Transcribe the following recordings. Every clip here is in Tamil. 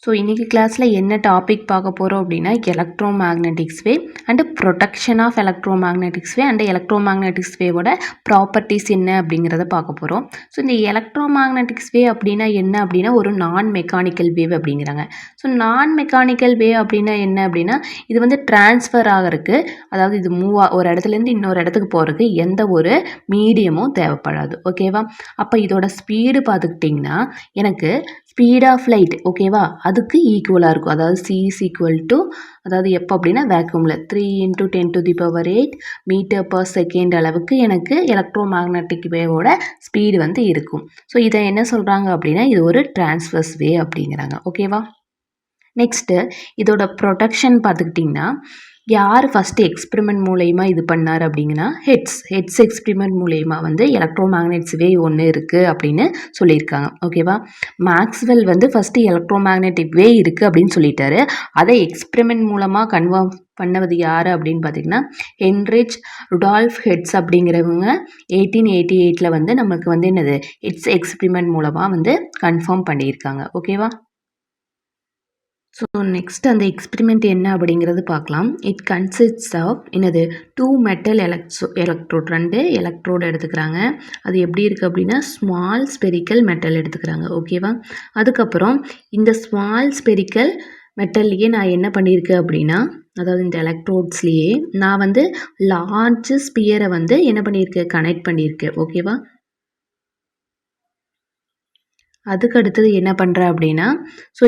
ஸோ இன்றைக்கி கிளாஸில் என்ன டாபிக் பார்க்க போகிறோம் அப்படின்னா electromagnetics wave and protection of electromagnetics wave and electromagnetics வேவோட ப்ராப்பர்ட்டிஸ் என்ன அப்படிங்கிறத பார்க்க போகிறோம். ஸோ இந்த எலக்ட்ரோ மேக்னெட்டிக்ஸ் வேவ் அப்படின்னா என்ன அப்படின்னா ஒரு நான் மெக்கானிக்கல் வேவ் அப்படிங்கிறாங்க. ஸோ நான் மெக்கானிக்கல் வேவ் அப்படின்னா என்ன அப்படின்னா இது வந்து டிரான்ஸ்ஃபர் ஆகிறதுக்கு, அதாவது இது ஒரு இடத்துலேருந்து இன்னொரு இடத்துக்கு போகிறதுக்கு எந்த ஒரு மீடியமும் தேவைப்படாது. ஓகேவா? அப்போ இதோட ஸ்பீடு பார்த்துக்கிட்டிங்கன்னா எனக்கு ஸ்பீட் ஆஃப் லைட் ஓகேவா அதுக்கு ஈக்குவலாக இருக்கும். அதாவது c is equal to, அதாவது எப்போ அப்படின்னா வேக்யூமில் 3 × 10⁸ மீட்டர்/செகண்ட் அளவுக்கு எனக்கு எலக்ட்ரோ மேக்னெட்டிக் வேவோட ஸ்பீடு வந்து இருக்கும். ஸோ இதை என்ன சொல்கிறாங்க அப்படின்னா இது ஒரு டிரான்ஸ்வர்ஸ் வே அப்படிங்கிறாங்க. ஓகேவா? நெக்ஸ்ட்டு இதோட ப்ரொடெக்ஷன் பார்த்துக்கிட்டிங்கன்னா யார் ஃபஸ்ட்டு எக்ஸ்பெரிமெண்ட் மூலயமா இது பண்ணார் அப்படிங்கன்னா ஹெட்ஸ் எக்ஸ்பெரிமெண்ட் மூலயமா வந்து எலக்ட்ரோ மேக்னெட்டிக்ஸ் வேவ் ஒன்று இருக்குது அப்படின்னு சொல்லியிருக்காங்க. ஓகேவா? மேக்ஸ்வெல் வந்து ஃபஸ்ட்டு எலக்ட்ரோ மேக்னெட்டிக் வேவ் இருக்குது அப்படின்னு சொல்லிட்டாரு. அதை எக்ஸ்பெரிமெண்ட் மூலமாக கன்ஃபார்ம் பண்ணது யார் அப்படின்னு பார்த்தீங்கன்னா ஹென்ரிச் ருடால்ஃப் ஹெட்ஸ் அப்படிங்கிறவங்க 1888 வந்து நமக்கு வந்து என்னது ஹெட்ஸ் எக்ஸ்பெரிமெண்ட் மூலமாக வந்து கன்ஃபார்ம் பண்ணியிருக்காங்க. ஓகேவா? ஸோ நெக்ஸ்ட் அந்த எக்ஸ்பெரிமெண்ட் என்ன அப்படிங்கிறது பார்க்கலாம். இட் கன்சிஸ்ட்ஸ் ஆஃப் என்னது 2 மெட்டல் எலக்ட்ரோட் 2 எலக்ட்ரோடு எடுத்துக்கிறாங்க. அது எப்படி இருக்குது அப்படின்னா ஸ்மால் ஸ்பெரிக்கல் மெட்டல் எடுத்துக்கிறாங்க. ஓகேவா? அதுக்கப்புறம் இந்த ஸ்மால் ஸ்பெரிக்கல் மெட்டல்லையே நான் என்ன பண்ணியிருக்கேன் அப்படின்னா, அதாவது இந்த எலக்ட்ரோட்ஸ்லேயே நான் வந்து லார்ஜ் ஸ்பியரை வந்து என்ன பண்ணியிருக்கேன் கனெக்ட் பண்ணியிருக்கேன். ஓகேவா? அதுக்கு அடுத்தது என்ன பண்ணுறேன் அப்படின்னா, ஸோ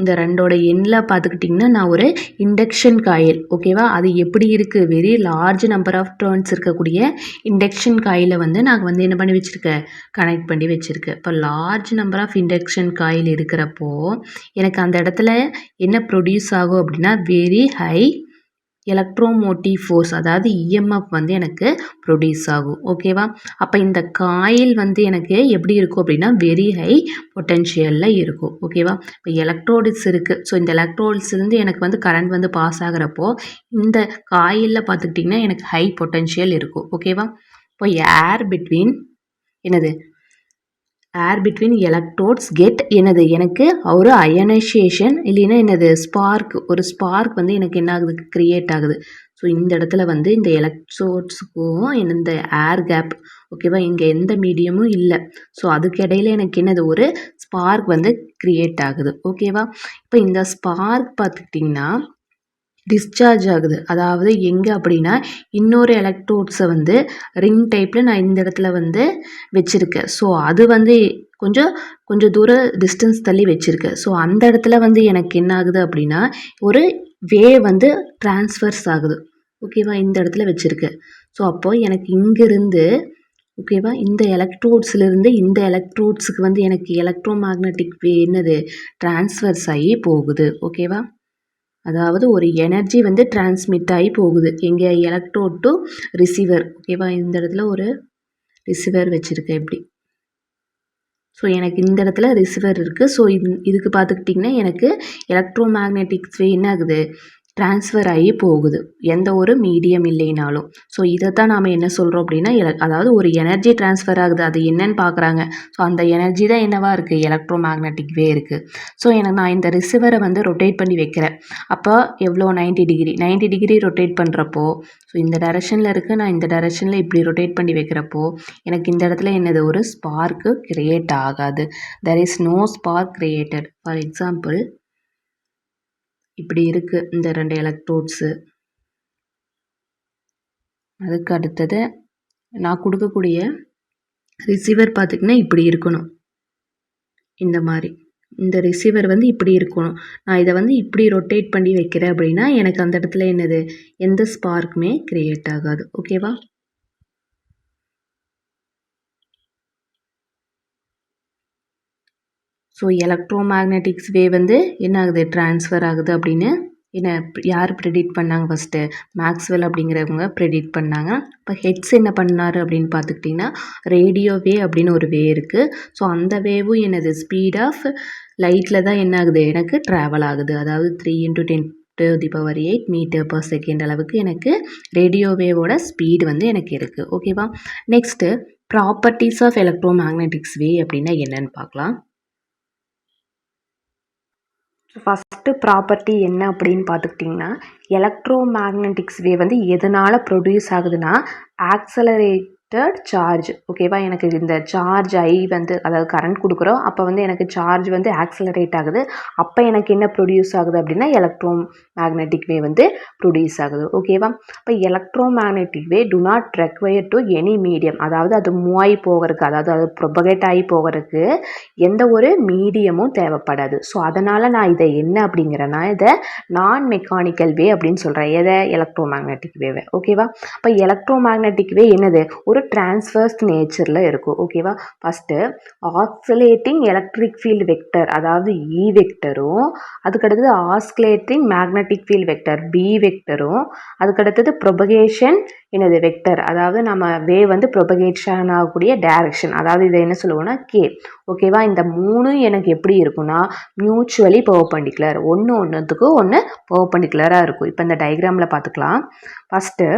இந்த ரெண்டோட எண்ணில் பார்த்துக்கிட்டிங்கன்னா நான் ஒரு இண்டக்ஷன் காயில் ஓகேவா அது எப்படி இருக்குது very large number of turns இருக்கக்கூடிய இண்டக்ஷன் காயிலை வந்து நான் வந்து என்ன பண்ணி வச்சுருக்கேன் கனெக்ட் பண்ணி வச்சுருக்கேன். இப்போ large number of induction coil இருக்கிறப்போ எனக்கு அந்த இடத்துல என்ன ப்ரொடியூஸ் ஆகும் அப்படின்னா வெரி ஹை எலக்ட்ரோமோட்டிவ் ஃபோர்ஸ், அதாவது இஎம்எஃப் வந்து எனக்கு ப்ரொடியூஸ் ஆகும். ஓகேவா? அப்போ இந்த காயில் வந்து எனக்கு எப்படி இருக்கும் அப்படின்னா வெரி ஹை பொட்டென்ஷியலில் இருக்கும். ஓகேவா? இப்போ எலக்ட்ரோட்ஸ் இருக்குது. ஸோ இந்த எலக்ட்ரோட்ஸ்லேருந்து எனக்கு வந்து கரண்ட் வந்து பாஸ் ஆகிறப்போ இந்த காயிலில் பார்த்துக்கிட்டிங்கன்னா எனக்கு ஹை பொட்டென்ஷியல் இருக்கும். ஓகேவா? இப்போ ஏர் பிட்வீன் எலக்ட்ரோட்ஸ் கெட் எனக்கு ஒரு அயனைசேஷன் இல்லைன்னா ஒரு ஸ்பார்க் வந்து எனக்கு என்ன ஆகுது கிரியேட் ஆகுது. ஸோ இந்த இடத்துல வந்து இந்த எலக்ட்ரோட்ஸுக்கும் இந்த ஏர் கேப் ஓகேவா இங்கே எந்த மீடியமும் இல்லை. ஸோ அதுக்கு இடையில எனக்கு ஒரு ஸ்பார்க் வந்து கிரியேட் ஆகுது. ஓகேவா? இப்போ இந்த ஸ்பார்க் பார்த்துக்கிட்டிங்கன்னா டிஸ்சார்ஜ் ஆகுது. அதாவது எங்கே அப்படின்னா இன்னொரு எலக்ட்ரோட்ஸை வந்து ரிங் டைப்பில் நான் இந்த இடத்துல வந்து வச்சுருக்கேன். ஸோ அது வந்து கொஞ்சம் தூரம் டிஸ்டன்ஸ் தள்ளி வச்சுருக்கேன். ஸோ அந்த இடத்துல வந்து எனக்கு என்ன ஆகுது அப்படின்னா ஒரு வேவ் வந்து டிரான்ஸ்ஃபர்ஸ் ஆகுது. ஓகேவா? இந்த இடத்துல வச்சுருக்கேன். ஸோ அப்போது எனக்கு இங்கேருந்து ஓகேவா இந்த எலக்ட்ரோட்ஸ்லேருந்து இந்த எலக்ட்ரோட்ஸுக்கு வந்து எனக்கு எலக்ட்ரோ மேக்னெட்டிக் டிரான்ஸ்ஃபர்ஸ் ஆகி போகுது. ஓகேவா? அதாவது ஒரு எனர்ஜி வந்து டிரான்ஸ்மிட் ஆகி போகுது எங்கே எலக்ட்ரோட் டு ரிசீவர். ஓகேவா? இந்த இடத்துல ஒரு ரிசீவர் வச்சுருக்கேன் இப்படி. ஸோ எனக்கு இந்த இடத்துல ரிசீவர் இருக்குது. ஸோ இதுக்கு பார்த்துக்கிட்டிங்கன்னா எனக்கு எலக்ட்ரோ மேக்னெட்டிக்ஸ் என்ன ஆகுது டிரான்ஸ்ஃபர் ஆகி போகுது எந்த ஒரு மீடியம் இல்லைனாலும். ஸோ இதை தான் நாம் என்ன சொல்கிறோம் அப்படின்னா அதாவது ஒரு எனர்ஜி டிரான்ஸ்ஃபர் ஆகுது. அது என்னன்னு பார்க்குறாங்க. ஸோ அந்த எனர்ஜி தான் என்னவா இருக்குது எலக்ட்ரோ மேக்னெட்டிக் வே இருக்குது. ஸோ நான் இந்த ரிசீவரை வந்து ரொட்டேட் பண்ணி வைக்கிறேன். அப்போ எவ்வளோ 90 டிகிரி ரொட்டேட் பண்ணுறப்போ ஸோ இந்த டைரெக்ஷனில் இருக்குது. நான் இந்த டைரெக்ஷனில் இப்படி ரொட்டேட் பண்ணி வைக்கிறப்போ எனக்கு இந்த இடத்துல ஒரு ஸ்பார்க்கு கிரியேட் ஆகாது. There is no spark created. For example இப்படி இருக்குது இந்த 2 எலக்ட்ரோட்ஸு. அதுக்கு அடுத்தது நான் கொடுக்கக்கூடிய ரிசீவர் பார்த்திங்கன்னா இப்படி இருக்கணும். இந்த மாதிரி இந்த ரிசீவர் வந்து இப்படி இருக்கணும். நான் இதை வந்து இப்படி ரொட்டேட் பண்ணி வைக்கிறேன் அப்படின்னா எனக்கு அந்த இடத்துல எந்த ஸ்பார்க்குமே கிரியேட் ஆகாது. ஓகேவா? ஸோ எலக்ட்ரோ மேக்னெட்டிக்ஸ் வேவ் வந்து என்ன ஆகுது டிரான்ஸ்ஃபர் ஆகுது அப்படின்னு யார் ப்ரெடிக்ட் பண்ணாங்க ஃபஸ்ட்டு மேக்ஸ்வெல் அப்படிங்கிறவங்க ப்ரெடிக்ட் பண்ணாங்க. இப்போ ஹெட்ஸ் என்ன பண்ணார் அப்படின்னு பார்த்துக்கிட்டிங்கன்னா ரேடியோ வே அப்படின்னு ஒரு வே இருக்குது. ஸோ அந்த வேவும் ஸ்பீட் ஆஃப் லைட்டில் தான் என்ன ஆகுது எனக்கு ட்ராவல் ஆகுது. அதாவது 3 × 10⁸ மீட்டர்/செகண்ட் அளவுக்கு எனக்கு ரேடியோ வேவோட ஸ்பீடு வந்து எனக்கு இருக்குது. ஓகேவா? Next properties of electromagnetics wave அப்படின்னா என்னன்னு பார்க்கலாம். ஃபஸ்ட்டு ப்ராப்பர்ட்டி என்ன அப்படின்னு பார்த்துக்கிட்டிங்கன்னா, எலக்ட்ரோ மேக்னெட்டிக்ஸ் வேவ் வந்து எதனால் ப்ரொடியூஸ் ஆகுதுன்னா, ஆக்சலரேட்டட் சார்ஜ். ஓகேவா? எனக்கு இந்த சார்ஜ் வந்து அதாவது கரண்ட் கொடுக்குறோம், அப்போ வந்து எனக்கு சார்ஜ் வந்து ஆக்சலரேட் ஆகுது. அப்போ எனக்கு என்ன ப்ரொடியூஸ் ஆகுது அப்படின்னா, எலக்ட்ரோ மேக்னெட்டிக் வேவ் வந்து ப்ரொடியூஸ் ஆகுது. ஓகேவா? இப்போ electro magnetic wave to not require to any medium. அதாவது அது மூவ் ஆகி போகிறதுக்கு, அதாவது அது ப்ரொபகேட் ஆகி போகிறதுக்கு எந்த ஒரு மீடியமும் தேவைப்படாது. ஸோ அதனால் நான் இதை என்ன அப்படிங்கிறேன்னா, இதை நான் மெக்கானிக்கல் வே அப்படின்னு சொல்கிறேன். எதை? எலக்ட்ரோ மேக்னெட்டிக் வேவை. ஓகேவா? இப்போ எலக்ட்ரோ மேக்னெட்டிக் வே என்னது? ஒரு டிரான்ஸ்வர்ஸ் நேச்சரில் இருக்கும். ஓகேவா? First oscillating electric field vector, அதாவது இ வெக்டரும், அதுக்கடுத்தது oscillating magnetic field vector B வெக்டரும், அதுக்கடுத்தது ப்ரொபகேஷன் என்னது வெக்டர், அதாவது நம்ம வேவ் வந்து ப்ரொபகேஷன் ஆகக்கூடிய டைரக்ஷன், அதாவது இதை என்ன சொல்லுவோம்னா கே. ஓகேவா? இந்த மூணு எனக்கு எப்படி இருக்குன்னா மியூச்சுவலி பெர்பெண்டிகுலர், ஒன்றுத்துக்கு ஒன்று பெர்பெண்டிகுலராக இருக்கும். இப்போ இந்த டயக்ராமில் பார்த்துக்கலாம். ஃபஸ்ட்டு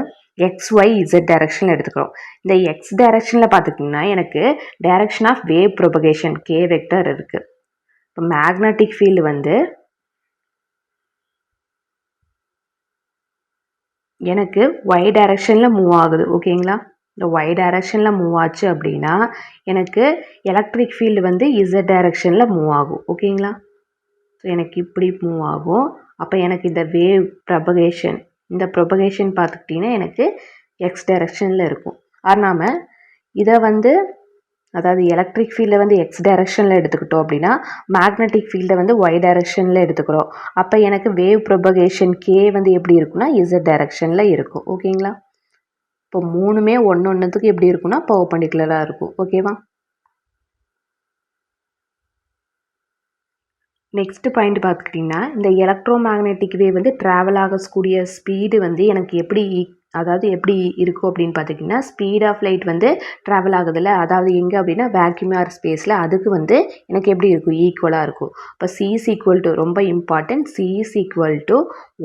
XYZ டைரக்ஷனில் எடுத்துக்கிறோம். இந்த X டைரக்ஷனில் பார்த்துக்கிட்டிங்கன்னா எனக்கு direction of wave propagation k vector இருக்குது. இப்போ மேக்னெட்டிக் ஃபீல்டு வந்து எனக்கு ஒய் டைரக்ஷனில் மூவ் ஆகுது. ஓகேங்களா? இந்த ஒய் டைரக்ஷனில் மூவ் ஆச்சு அப்படின்னா எனக்கு எலக்ட்ரிக் ஃபீல்டு வந்து இசட் டைரக்ஷனில் மூவ் ஆகும். ஓகேங்களா? ஸோ எனக்கு இப்படி மூவ் ஆகும். அப்போ எனக்கு இந்த வேவ் ப்ரொபகேஷன், இந்த ப்ரொபகேஷன் பார்த்துக்கிட்டிங்கன்னா எனக்கு எக்ஸ் டைரக்ஷனில் இருக்கும். ஆனால் இதை வந்து அதாவது எலக்ட்ரிக் ஃபீல்டை வந்து எக்ஸ் டைரக்ஷனில் எடுத்துக்கிட்டோம் அப்படின்னா மேக்னெட்டிக் ஃபீல்டை வந்து ஒய் டைரக்ஷனில் எடுத்துக்கிறோம். அப்போ எனக்கு வேவ் ப்ரொபகேஷன் கே வந்து எப்படி இருக்குன்னா இசட் டைரக்ஷனில் இருக்கும். ஓகேங்களா? இப்போ மூணுமே ஒன்றுத்துக்கு எப்படி இருக்குன்னா பெர்பெண்டிகுலராக இருக்கும். ஓகேவா? நெக்ஸ்ட் பாயிண்ட் பார்த்துக்கிட்டிங்கன்னா, இந்த எலக்ட்ரோ மேக்னெட்டிக் வேவ் வந்து ட்ராவல் ஆகக்கூடிய ஸ்பீடு வந்து எனக்கு எப்படி அதாவது எப்படி இருக்கும் அப்படின்னு பார்த்துக்கிட்டிங்கன்னா, ஸ்பீட் ஆஃப் லைட் வந்து ட்ராவல் ஆகுதுல்ல, அதாவது எங்கே அப்படின்னா வேக்யூம் ஆர் ஸ்பேஸில், அதுக்கு வந்து எனக்கு எப்படி இருக்கும்? ஈக்குவலாக இருக்கும். இப்போ C is equal to, ரொம்ப important, C is equal to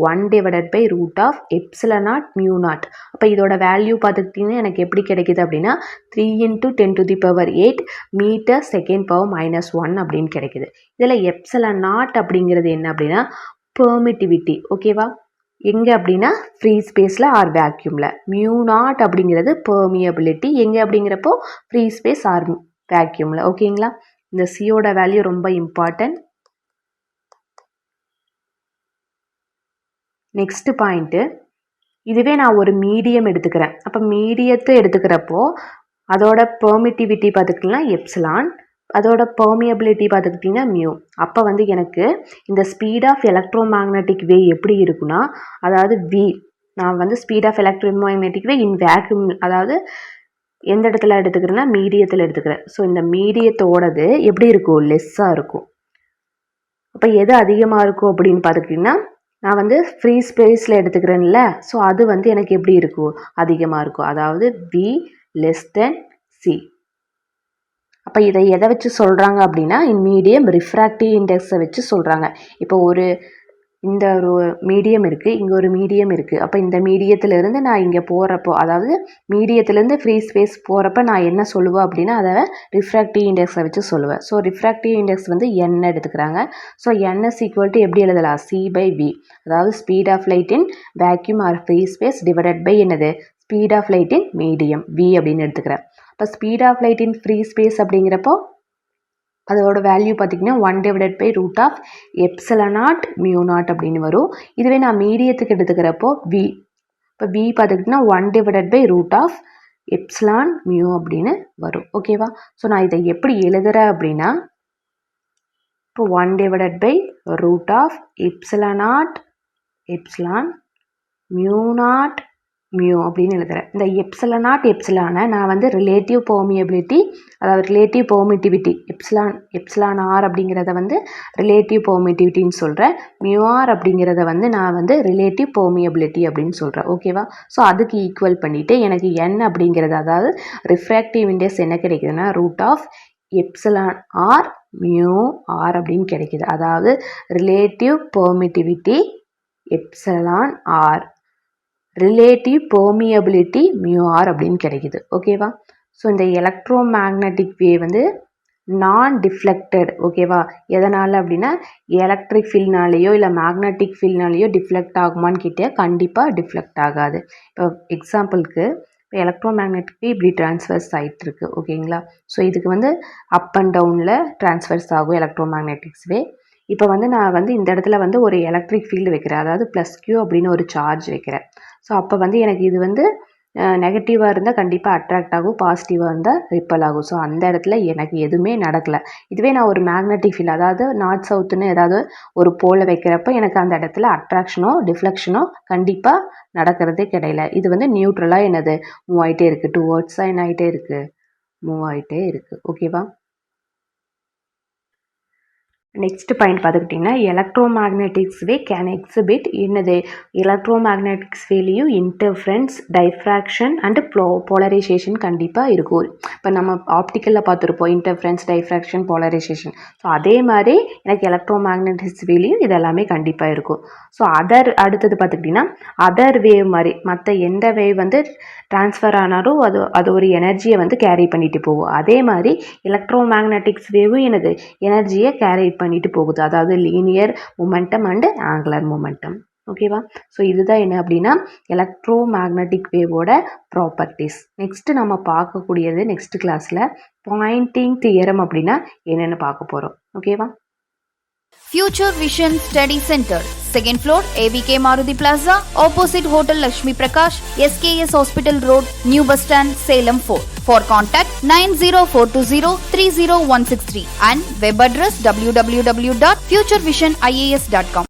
1/√ε0 μ0. அப்போ இதோட வேல்யூ பார்த்துக்கிட்டிங்கன்னா எனக்கு எப்படி கிடைக்குது அப்படின்னா 3 × 10⁸ மீட்டர் செகண்ட் பவர் -1 அப்படின்னு கிடைக்குது. இதில் ε0 அப்படிங்கிறது என்ன அப்படின்னா பெர்மிட்டிவிட்டி. ஓகேவா? எங்கே அப்படின்னா ஃப்ரீ ஸ்பேஸில் ஆர் வேக்யூமில். μ0 அப்படிங்கிறது பெர்மியபிலிட்டி, எங்கே அப்படிங்கிறப்போ ஃப்ரீ ஸ்பேஸ் ஆர் வேக்யூமில். ஓகேங்களா? இந்த சியோட வேல்யூ ரொம்ப இம்பார்ட்டன்ட். நெக்ஸ்ட் பாயிண்ட்டு, இதுவே நான் ஒரு மீடியம் எடுத்துக்கிறேன். அப்போ மீடியத்தை எடுத்துக்கிறப்போ அதோட பெர்மிட்டிவிட்டி பார்த்துக்கிட்டிங்கன்னா எப்சிலான், அதோட பெர்மியபிலிட்டி பார்த்துக்கிட்டிங்கன்னா மியூ. அப்போ வந்து எனக்கு இந்த speed of electromagnetic wave எப்படி இருக்குன்னா, அதாவது வி, நான் வந்து speed of electromagnetic wave in vacuum, அதாவது எந்த இடத்துல எடுத்துக்கிறேன்னா மீடியத்தில் எடுத்துக்கிறேன். ஸோ இந்த மீடியத்தோடது எப்படி இருக்கும்? லெஸ்ஸாக இருக்கும். அப்போ எது அதிகமாக இருக்கும் அப்படின்னு பார்த்துக்கிட்டிங்கன்னா நான் வந்து ஃப்ரீ ஸ்பேஸில் எடுத்துக்கிறேன்ல, ஸோ அது வந்து எனக்கு எப்படி இருக்கும்? அதிகமாக இருக்கும். அதாவது வி லெஸ் தென் சி. அப்போ இதை எதை வச்சு சொல்கிறாங்க அப்படின்னா மீடியம் ரிஃப்ராக்டிவ் இண்டெக்ஸை வச்சு சொல்கிறாங்க. இப்போ இந்த ஒரு மீடியம் இருக்குது, இங்கே ஒரு மீடியம் இருக்குது. அப்போ இந்த மீடியத்திலேருந்து நான் இங்கே போகிறப்போ, அதாவது மீடியத்திலேருந்து ஃப்ரீ ஸ்பேஸ் போகிறப்ப நான் என்ன சொல்லுவேன் அப்படின்னா அதை ரிஃப்ராக்டிவ் இண்டெக்ஸை வச்சு சொல்லுவேன். ஸோ ரிஃப்ராக்டிவ் இண்டெக்ஸ் வந்து n எடுத்துக்கிறாங்க. So n is equal to எப்படி எழுதலாம்? c/v, அதாவது speed of light in vacuum or free space divided by என்னது? Speed of light in medium v அப்படின்னு எடுத்துக்கிறேன். இப்போ speed of light in free space அப்படிங்கிறப்போ அதோட வேல்யூ பார்த்திங்கன்னா 1/√ε0 μ0 அப்படின்னு வரும். இதுவே நான் மீடியத்துக்கு எடுத்துக்கிறப்போ வி, இப்போ வி பார்த்துக்கிட்டிங்கன்னா 1/√ε μ அப்படின்னு வரும். ஓகேவா? ஸோ நான் இதை எப்படி எழுதுகிறேன் அப்படின்னா, இப்போ 1/√ε0 μ0 மியூ அப்படின்னு எழுதுகிறேன். இந்த எப்சிலானை நான் வந்து ரிலேட்டிவ் பெர்மியபிலிட்டி, அதாவது ரிலேட்டிவ் பெர்மிட்டிவிட்டி, எப்சிலான் ஆர் அப்படிங்கிறத வந்து ரிலேட்டிவ் பெர்மிட்டிவிட்டின்னு சொல்கிறேன். மியூஆர் அப்படிங்கிறத வந்து நான் வந்து ரிலேட்டிவ் பெர்மியபிலிட்டி அப்படின்னு சொல்கிறேன். ஓகேவா? ஸோ அதுக்கு ஈக்குவல் பண்ணிவிட்டு எனக்கு n அப்படிங்கிறது, அதாவது ரிஃப்ராக்டிவ் இண்டெக்ஸ் என்ன கிடைக்குதுன்னா √εr மியூ ஆர் அப்படின்னு கிடைக்குது. அதாவது relative permittivity epsilon r, relative permeability μr அப்படின்னு கிடைக்குது. ஓகேவா? ஸோ இந்த எலக்ட்ரோ மேக்னெட்டிக் வேவ் வந்து நான் டிஃப்ளெக்டட். ஓகேவா? எதனால் அப்படின்னா எலக்ட்ரிக் ஃபீல்ட்னாலேயோ இல்லை மேக்னெட்டிக் ஃபீல்ட்னாலேயோ டிஃப்ளெக்ட் ஆகுமான்னு கேட்டால் கண்டிப்பாக டிஃப்ளெக்ட் ஆகாது. இப்போ எக்ஸாம்பிளுக்கு இப்போ எலக்ட்ரோ மேக்னெட்டிக் இப்படி ட்ரான்ஸ்ஃபர்ஸ் ஆகிட்டு இருக்கு. ஓகேங்களா? ஸோ இதுக்கு வந்து அப் அண்ட் டவுனில் ட்ரான்ஸ்ஃபர்ஸ் ஆகும் எலக்ட்ரோ மேக்னெட்டிக்ஸ் வே. இப்போ வந்து நான் வந்து இந்த இடத்துல வந்து ஒரு எலக்ட்ரிக் ஃபீல்டு வைக்கிறேன், அதாவது ப்ளஸ் கியூ அப்படின்னு ஒரு சார்ஜ் வைக்கிறேன். ஸோ அப்போ வந்து எனக்கு இது வந்து நெகட்டிவாக இருந்தால் கண்டிப்பாக அட்ராக்ட் ஆகும், பாசிட்டிவாக இருந்தால் ரிப்பல் ஆகும். ஸோ அந்த இடத்துல எனக்கு எதுவுமே நடக்கலை. இதுவே நான் ஒரு மேக்னெட்டிக் ஃபீல்டு, அதாவது நார்த் சவுத்துன்னு ஏதாவது ஒரு போலை வைக்கிறப்ப எனக்கு அந்த இடத்துல அட்ராக்ஷனோ டிஃப்ளெக்ஷனோ கண்டிப்பாக நடக்கிறதே கிடையாது. இது வந்து நியூட்ரலாக என்னது மூவ் ஆகிட்டே இருக்குது, டுவர்ட்ஸாக என்ன ஆகிட்டே இருக்குது, மூவ் ஆகிட்டே இருக்குது. ஓகேவா? நெக்ஸ்ட் பாயிண்ட் பார்த்துக்கிட்டிங்கன்னா electro magnetics way can exhibit என்னது எலக்ட்ரோ மேக்னெட்டிக்ஸ் வேலையும் இன்டர்ஃபரன்ஸ், டைஃப்ராக்ஷன் அண்டு போலரைசேஷன் கண்டிப்பாக இருக்கும். இப்போ நம்ம ஆப்டிக்கலில் பார்த்துருப்போம் இன்டர்ஃபரன்ஸ், டைஃப்ராக்ஷன், போலரைசேஷன். ஸோ அதே மாதிரி எனக்கு எலக்ட்ரோ மேக்னெட்டிக்ஸ் வேலையும் இதெல்லாமே கண்டிப்பாக இருக்கும். ஸோ அடுத்தது பார்த்துக்கிட்டிங்கன்னா அதர் வேவ் மாதிரி மற்ற எந்த வேவ் வந்து ட்ரான்ஸ்ஃபர் ஆனாலும் அது ஒரு எனர்ஜியை வந்து கேரி பண்ணிட்டு போகும். அதே மாதிரி எலக்ட்ரோ மேக்னெட்டிக்ஸ் வேவும் எனது எனர்ஜியை கேரி பண்ணிட்டு போகுது, அதாவது linear momentum and angular momentum. ஓகேவா? ஸோ இதுதான் என்ன அப்படின்னா எலக்ட்ரோ மேக்னெட்டிக் வேவோட ப்ராப்பர்ட்டிஸ். நெக்ஸ்ட்டு நம்ம பார்க்கக்கூடியது நெக்ஸ்ட் கிளாஸில் பாயிண்டிங் தியரம் அப்படின்னா என்னென்னு பார்க்க போகிறோம். ஓகேவா? Future Vision Study Center, 2nd floor, AVK Maruti Plaza, opposite Hotel Lakshmi Prakash, SKS Hospital Road, New Bus Stand, Salem 4. For contact 90420 30163 and web address www.futurevision.ias.com.